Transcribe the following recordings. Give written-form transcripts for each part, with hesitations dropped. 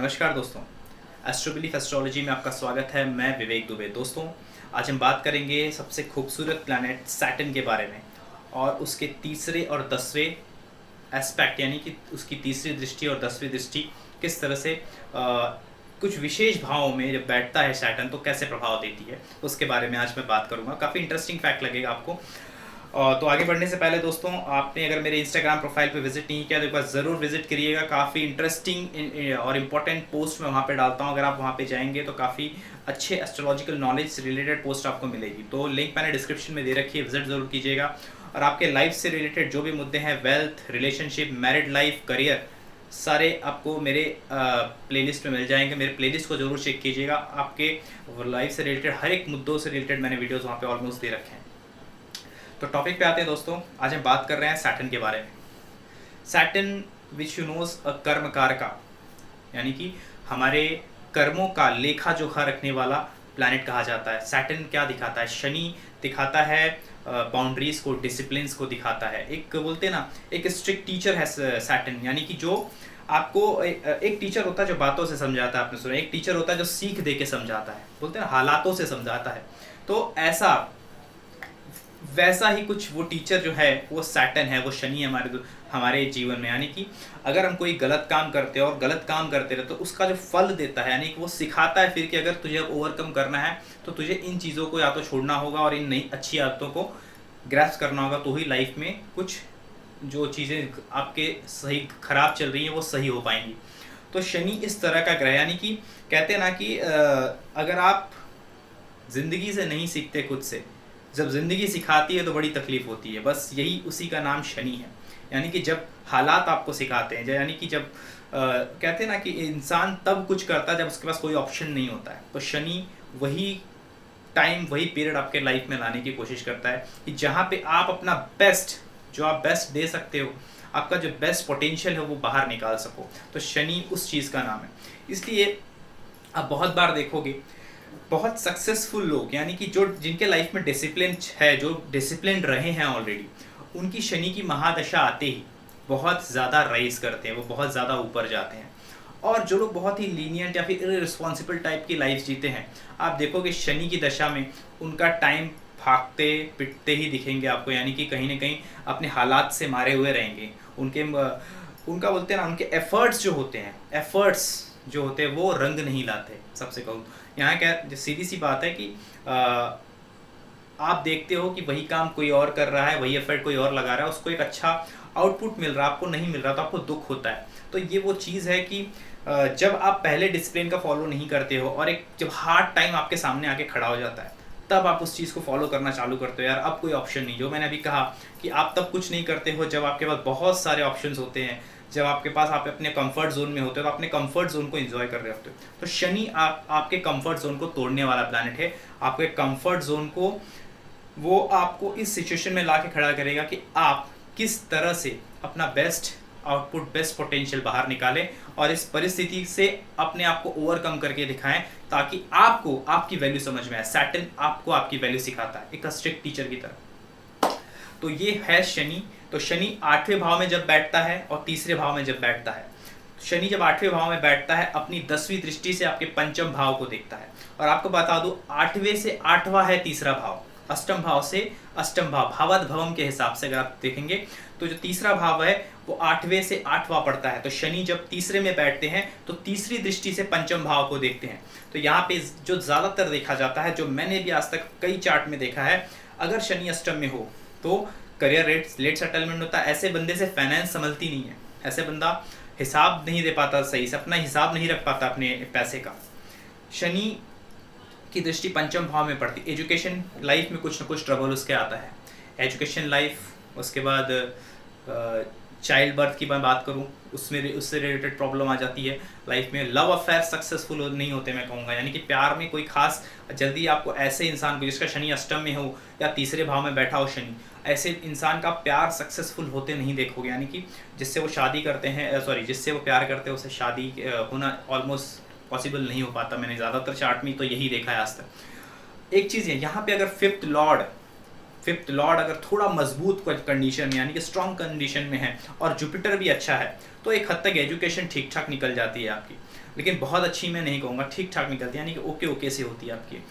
नमस्कार दोस्तों, एस्ट्रोबिलीफ एस्ट्रोलॉजी में आपका स्वागत है। मैं विवेक दुबे। दोस्तों, आज हम बात करेंगे सबसे खूबसूरत प्लैनेट सैटर्न के बारे में और उसके तीसरे और 10वें एस्पेक्ट, यानी कि उसकी तीसरी दृष्टि और 10वीं दृष्टि किस तरह से कुछ विशेष भावों में जब बैठता है सैटर्न तो कैसे प्रभाव देती है, उसके बारे में आज मैं बात करूँगा। काफ़ी इंटरेस्टिंग फैक्ट लगेगा आपको। तो आगे बढ़ने से पहले दोस्तों, आपने अगर मेरे इंस्टाग्राम प्रोफाइल पे विजिट नहीं किया तो एक बार ज़रूर विजिट करिएगा। काफ़ी इंटरेस्टिंग और इम्पोर्टेंट पोस्ट मैं वहाँ पे डालता हूँ। अगर आप वहाँ पे जाएंगे तो काफ़ी अच्छे एस्ट्रोलॉजिकल नॉलेज से रिलेटेड पोस्ट आपको मिलेगी। तो लिंक मैंने डिस्क्रिप्शन में दे रखी है, विजिट ज़रूर कीजिएगा। और आपके लाइफ से रिलेटेड जो भी मुद्दे हैं, wealth, relationship, married life, career, सारे आपको मेरे प्लेलिस्ट में मिल जाएंगे। मेरे प्लेलिस्ट को जरूर चेक कीजिएगा। आपके लाइफ से रिलेटेड हर एक मुद्दों से रिलेटेड मैंने वीडियोज़ वहाँ पे ऑलमोस्ट दे रखे हैं। तो टॉपिक पे आते हैं दोस्तों। आज हम बात कर रहे हैं सैटर्न के बारे में। Saturn which you knows a कर्मकार का, यानी कि हमारे कर्मों का लेखा जोखा रखने वाला प्लैनेट कहा जाता है। सैटर्न क्या दिखाता है? शनि दिखाता है बाउंड्रीज को, डिसिप्लिन्स को दिखाता है। एक बोलते हैं ना, एक स्ट्रिक्ट टीचर है सैटर्न, यानी कि जो आपको एक टीचर होता है जो बातों से समझाता है। आपने सुना, एक टीचर होता है जो सीख दे के समझाता है, बोलते हैं ना हालातों से समझाता है। तो वैसा ही कुछ वो टीचर जो है वो सैटर्न है, वो शनि है हमारे जीवन में। यानी कि अगर हम कोई गलत काम करते हैं और गलत काम करते रहे तो उसका जो फल देता है, यानी कि वो सिखाता है फिर कि अगर तुझे ओवरकम करना है तो तुझे इन चीज़ों को या तो छोड़ना होगा और इन नई अच्छी आदतों को ग्रैस्प करना होगा, तो ही लाइफ में कुछ जो चीज़ें आपके सही खराब चल रही हैं वो सही हो पाएंगी। तो शनि इस तरह का ग्रह, यानी कि कहते हैं ना कि अगर आप ज़िंदगी से नहीं सीखते खुद से, जब ज़िंदगी सिखाती है तो बड़ी तकलीफ होती है। बस यही उसी का नाम शनि है। यानी कि जब हालात आपको सिखाते हैं, यानी कि जब कहते हैं ना कि इंसान तब कुछ करता है जब उसके पास कोई ऑप्शन नहीं होता है। तो शनि वही टाइम, वही पीरियड आपके लाइफ में लाने की कोशिश करता है कि जहाँ पे आप अपना बेस्ट, जो आप बेस्ट दे सकते हो, आपका जो बेस्ट पोटेंशियल है वो बाहर निकाल सको। तो शनि उस चीज़ का नाम है। इसलिए आप बहुत बार देखोगे बहुत सक्सेसफुल लोग, यानी कि जो जिनके लाइफ में डिसिप्लिन है, जो डिसिप्लिन रहे हैं ऑलरेडी, उनकी शनि की महादशा आते ही बहुत ज़्यादा राइज करते हैं, वो बहुत ज़्यादा ऊपर जाते हैं। और जो लोग बहुत ही लीनियंट या फिर इररिस्पॉन्सिबल टाइप की लाइफ जीते हैं, आप देखोगे शनि की दशा में उनका टाइम भागते पिटते ही दिखेंगे आपको, यानी कि कहीं ना कहीं अपने हालात से मारे हुए रहेंगे। उनका बोलते हैं ना, उनके एफर्ट्स जो होते हैं वो रंग नहीं लाते। सबसे कहूँ यहाँ क्या सीधी सी बात है कि आप देखते हो कि वही काम कोई और कर रहा है, वही एफर्ट कोई और लगा रहा है, उसको एक अच्छा आउटपुट मिल रहा है, आपको नहीं मिल रहा, तो आपको दुख होता है। तो ये वो चीज़ है कि जब आप पहले डिसिप्लिन का फॉलो नहीं करते हो और एक जब हार्ड टाइम आपके सामने आके खड़ा हो जाता है, तब आप उस चीज़ को फॉलो करना चालू करते हो। यार अब कोई ऑप्शन नहीं, जो मैंने अभी कहा कि आप तब कुछ नहीं करते हो जब आपके पास बहुत सारे ऑप्शंस होते हैं, जब आपके पास आप अपने कंफर्ट जोन में होते हो, तो अपने कंफर्ट जोन को एंजॉय कर रहे होते हो। तो शनि आपके कंफर्ट जोन को तोड़ने वाला प्लैनेट है। आपके कंफर्ट जोन को वो आपको इस सिचुएशन में ला के खड़ा करेगा कि आप किस तरह से अपना बेस्ट आउटपुट, बेस्ट पोटेंशियल बाहर निकालें और इस परिस्थिति से अपने आप को ओवरकम करके दिखाएं, ताकि आपको आपकी वैल्यू समझ में आए। सैटर्न आपको आपकी वैल्यू सिखाता है, एक स्ट्रिक्ट टीचर की तरह। तो ये है शनि। तो शनि 8वें भाव में जब बैठता है और तीसरे भाव में जब बैठता है, शनि जब 8वें भाव में बैठता है अपनी 10वीं दृष्टि से आपके पंचम भाव को देखता है। और आपको बता दूं, 8वें से 8वां है तीसरा भाव, अष्टम भाव से अष्टम भाव, भावाद भवम के हिसाब से अगर आप देखेंगे तो जो तीसरा भाव है वो 8वें से 8वां पड़ता है। तो शनि जब तीसरे में बैठते हैं तो तीसरी दृष्टि से पंचम भाव को देखते हैं। तो यहाँ पे जो ज़्यादातर देखा जाता है, जो मैंने भी आज तक कई चार्ट में देखा है, अगर शनि अष्टम में हो तो करियर लेट सेटलमेंट होता है। ऐसे बंदे से फाइनेंस संभलती नहीं है, ऐसे बंदा हिसाब नहीं दे पाता, सही से अपना हिसाब नहीं रख पाता अपने पैसे का। शनि की दृष्टि पंचम भाव में पड़ती, एजुकेशन लाइफ में कुछ ना कुछ ट्रबल उसके आता है। एजुकेशन लाइफ, उसके बाद चाइल्ड बर्थ की मैं बात करूं, उससे रिलेटेड प्रॉब्लम आ जाती है लाइफ में। लव अफेयर सक्सेसफुल नहीं होते मैं कहूँगा, यानी कि प्यार में कोई खास जल्दी आपको ऐसे इंसान को जिसका शनि अष्टम में हो या तीसरे भाव में बैठा हो शनि, ऐसे इंसान का प्यार सक्सेसफुल होते नहीं देखोगे। यानी कि जिससे वो शादी करते हैं, जिससे वो प्यार करते हैं उससे शादी होना ऑलमोस्ट पॉसिबल नहीं हो पाता। मैंने ज़्यादातर चार्ट में तो यही देखा है आज तक। एक चीज़ है यहाँ पे, अगर फिफ्थ लॉर्ड अगर थोड़ा मजबूत कंडीशन में, यानी कि स्ट्रॉन्ग कंडीशन में है और जुपिटर भी अच्छा है, तो एक हद तक एजुकेशन ठीक ठाक निकल जाती है आपकी। लेकिन बहुत अच्छी मैं नहीं कहूँगा, ठीक ठाक निकलती है, यानी कि ओके ओके से होती है आपकी।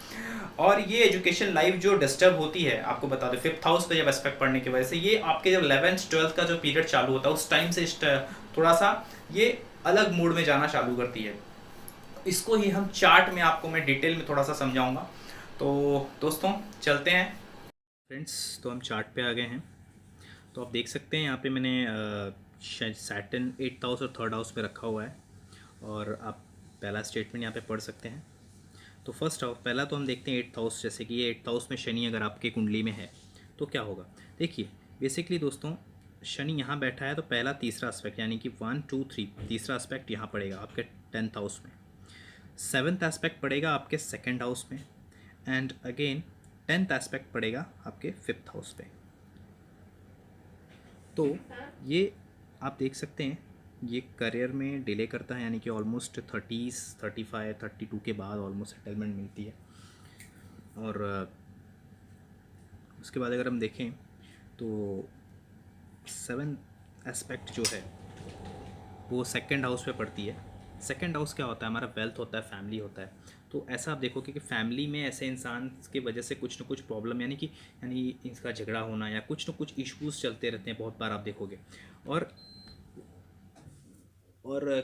और ये एजुकेशन लाइफ जो डिस्टर्ब होती है, आपको बता दो 5th हाउस पे जब एस्पेक्ट पढ़ने की वजह से, ये आपके जब 11th 12th का जो पीरियड चालू होता है उस टाइम से थोड़ा सा ये अलग मूड में जाना चालू करती है। इसको ही हम चार्ट में आपको मैं डिटेल में थोड़ा सा समझाऊंगा। तो दोस्तों चलते हैं फ्रेंड्स, तो हम चार्ट पे आ गए हैं। तो आप देख सकते हैं यहाँ पे मैंने सैटर्न 8th हाउस और 3rd हाउस में रखा हुआ है, और आप पहला स्टेटमेंट यहाँ पे पढ़ सकते हैं। तो फर्स्ट हाउस, पहला तो हम देखते हैं 8th हाउस, जैसे कि ये 8th हाउस में शनि अगर आपके कुंडली में है तो क्या होगा। देखिए बेसिकली दोस्तों, शनि यहाँ बैठा है तो पहला तीसरा एस्पेक्ट, यानी कि 1 2 3 तीसरा एस्पेक्ट यहाँ पड़ेगा आपके 10th हाउस में, 7th एस्पेक्ट पड़ेगा आपके 2nd हाउस में, एंड अगेन 10th एस्पेक्ट पड़ेगा आपके 5th हाउस पे। तो ये आप देख सकते हैं ये करियर में डिले करता है, यानी कि ऑलमोस्ट 30s 35 32 के बाद ऑलमोस्ट सेटलमेंट मिलती है। और उसके बाद अगर हम देखें तो 7th एस्पेक्ट जो है वो 2nd हाउस पे पड़ती है। 2nd हाउस क्या होता है, हमारा वेल्थ होता है, फैमिली होता है। तो ऐसा आप देखोगे कि फैमिली में ऐसे इंसान की वजह से कुछ ना कुछ प्रॉब्लम, यानी इसका झगड़ा होना या कुछ ना कुछ इश्यूज चलते रहते हैं, बहुत बार आप देखोगे। और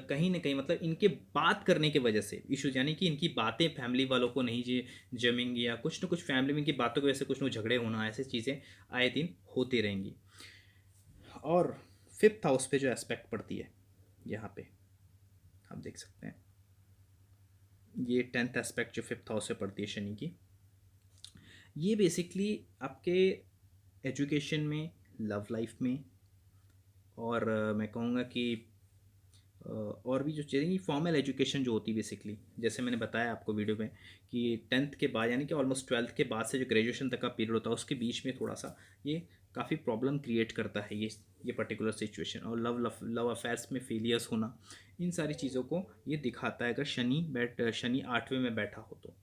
कहीं ना कहीं मतलब इनके बात करने की वजह से इश्यूज, यानी कि इनकी बातें फैमिली वालों को नहीं जमेंगी, या कुछ ना कुछ फैमिली में इनकी बातों की वजह से कुछ ना कुछ झगड़े होना, ऐसी चीज़ें आए दिन होती रहेंगी। और 5th हाउस पे जो एस्पेक्ट पड़ती है यहाँ पे आप देख सकते हैं, ये 10th एस्पेक्ट जो 5th हाउस पे पड़ती है शनि की, ये बेसिकली आपके एजुकेशन में, लव लाइफ में, और मैं कहूँगा कि और भी जो चीज़ें फॉर्मल एजुकेशन जो होती है बेसिकली, जैसे मैंने बताया आपको वीडियो में कि 10th के बाद यानी कि ऑलमोस्ट 12th के बाद से जो ग्रेजुएशन तक का पीरियड होता है उसके बीच में थोड़ा सा ये काफ़ी प्रॉब्लम क्रिएट करता है ये पर्टिकुलर सिचुएशन। और लव अफेयर्स में फेलियर्स होना, इन सारी चीज़ों को ये दिखाता है अगर शनि 8वें में बैठा हो तो।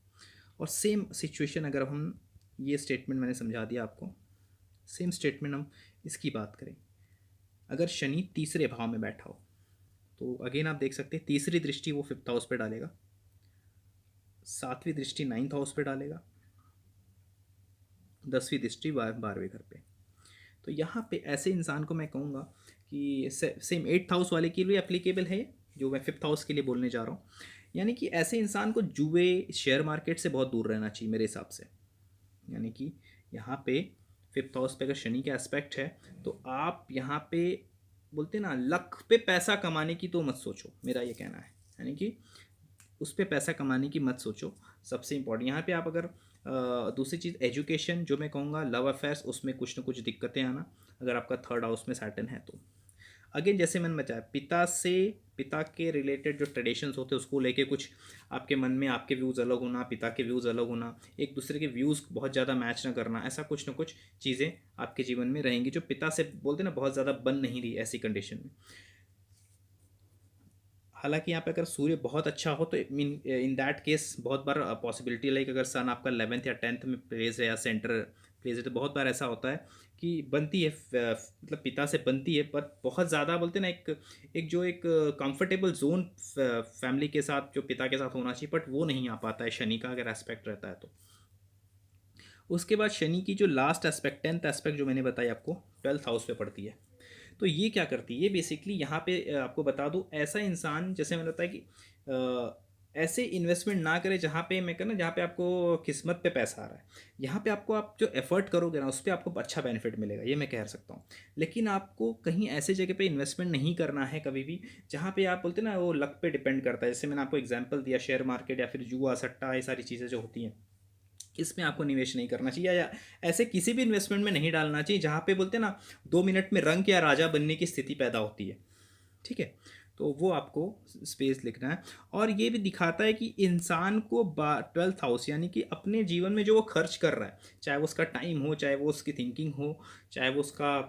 और सेम सिचुएशन अगर हम, ये स्टेटमेंट मैंने समझा दिया आपको, सेम स्टेटमेंट हम इसकी बात करें, अगर शनि तीसरे भाव में बैठा हो तो अगेन आप देख सकते हैं तीसरी दृष्टि वो 5th हाउस पे डालेगा, 7वीं दृष्टि 9th हाउस पे डालेगा, 10वीं दृष्टि 12वें घर पे। तो यहाँ पे ऐसे इंसान को मैं कहूँगा कि सेम 8th हाउस वाले के लिए एप्लीकेबल है जो मैं 5th हाउस के लिए बोलने जा रहा हूँ। यानी कि ऐसे इंसान को जुए, शेयर मार्केट से बहुत दूर रहना चाहिए मेरे हिसाब से। यानी कि यहाँ पे 5th हाउस पे अगर शनि का एस्पेक्ट है तो आप यहाँ पे बोलते ना लक पे पैसा कमाने की तो मत सोचो, मेरा ये कहना है। यानी कि उस पर पैसा कमाने की मत सोचो। सबसे इम्पोर्टेंट यहाँ पे आप अगर दूसरी चीज़ एजुकेशन, जो मैं कहूँगा लव अफेयर्स, उसमें कुछ ना कुछ दिक्कतें आना अगर आपका 3rd हाउस में सैटर्न है तो। अगेन जैसे मैंने बताया पिता के रिलेटेड जो ट्रेडिशंस होते हैं उसको लेके कुछ आपके मन में आपके व्यूज़ अलग होना, पिता के व्यूज़ अलग होना, एक दूसरे के व्यूज़ बहुत ज़्यादा मैच ना करना, ऐसा कुछ ना कुछ चीज़ें आपके जीवन में रहेंगी जो पिता से बोलते ना बहुत ज़्यादा बन नहीं रही ऐसी कंडीशन में। हालांकि यहाँ पे अगर सूर्य बहुत अच्छा हो तो इन दैट केस बहुत बार पॉसिबिलिटी, लाइक अगर सन आपका 11th या 10th में प्लेस है या सेंटर प्लेस है तो बहुत बार ऐसा होता है कि बनती है मतलब पिता से बनती है, पर बहुत ज़्यादा बोलते ना एक कंफर्टेबल जोन फैमिली के साथ जो पिता के साथ होना चाहिए, बट वो नहीं आ पाता है शनि का अगर एस्पेक्ट रहता है तो। उसके बाद शनि की जो लास्ट एस्पेक्ट 10th एस्पेक्ट जो मैंने बताई आपको 12th हाउस पे पड़ती है। तो ये क्या करती है, ये बेसिकली यहाँ पे आपको बता दूँ, ऐसा इंसान जैसे मैंने बताया कि ऐसे इन्वेस्टमेंट ना करें जहाँ पे मैं कहना जहाँ पे आपको किस्मत पे पैसा आ रहा है। यहाँ पे आपको आप जो एफर्ट करोगे ना उस पर आपको अच्छा बेनिफिट मिलेगा, ये मैं कह सकता हूँ। लेकिन आपको कहीं ऐसे जगह पे इन्वेस्टमेंट नहीं करना है कभी भी जहाँ पे आप बोलते ना वो लक पे डिपेंड करता है। जैसे मैंने आपको एग्जाम्पल दिया शेयर मार्केट या फिर जुआ सट्टा, ये सारी चीज़ें जो होती हैं इसमें आपको निवेश नहीं करना चाहिए, या ऐसे किसी भी इन्वेस्टमेंट में नहीं डालना चाहिए जहाँ पे बोलते हैं ना 2 मिनट में रंक या राजा बनने की स्थिति पैदा होती है। ठीक है, तो वो आपको स्पेस लिखना है। और ये भी दिखाता है कि इंसान को 12th हाउस यानी कि अपने जीवन में जो वो खर्च कर रहा है, चाहे वो उसका टाइम हो, चाहे वो उसकी थिंकिंग हो, चाहे वो उसका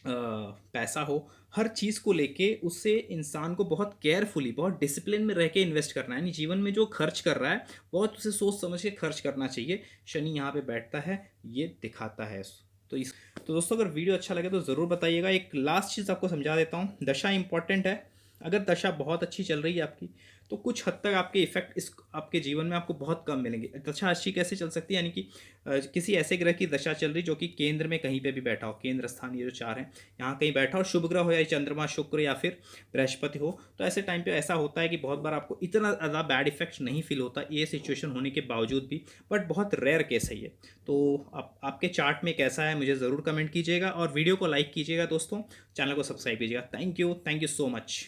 पैसा हो, हर चीज़ को लेके उससे इंसान को बहुत केयरफुली, बहुत डिसिप्लिन में रह के इन्वेस्ट करना है। यानी जीवन में जो खर्च कर रहा है बहुत उसे सोच समझ के खर्च करना चाहिए। शनि यहाँ पे बैठता है, ये दिखाता है। तो दोस्तों अगर वीडियो अच्छा लगे तो ज़रूर बताइएगा। एक लास्ट चीज़ आपको समझा देता हूँ, दशा इंपॉर्टेंट है। अगर दशा बहुत अच्छी चल रही है आपकी तो कुछ हद तक आपके इफेक्ट इस आपके जीवन में आपको बहुत कम मिलेंगे। दशा अच्छी कैसे चल सकती है, यानी कि किसी ऐसे ग्रह की दशा चल रही जो कि केंद्र में कहीं पे भी बैठा हो, केंद्र स्थान ये जो चार हैं यहाँ कहीं बैठा हो, शुभ ग्रह हो या चंद्रमा शुक्र या फिर बृहस्पति हो, तो ऐसे टाइम पे ऐसा होता है कि बहुत बार आपको इतना ज़्यादा बैड इफेक्ट नहीं फील होता ये सिचुएशन होने के बावजूद भी, बट बहुत रेयर केस है ये। तो आपके चार्ट में कैसा है मुझे ज़रूर कमेंट कीजिएगा और वीडियो को लाइक कीजिएगा दोस्तों, चैनल को सब्सक्राइब कीजिएगा। Thank you so much.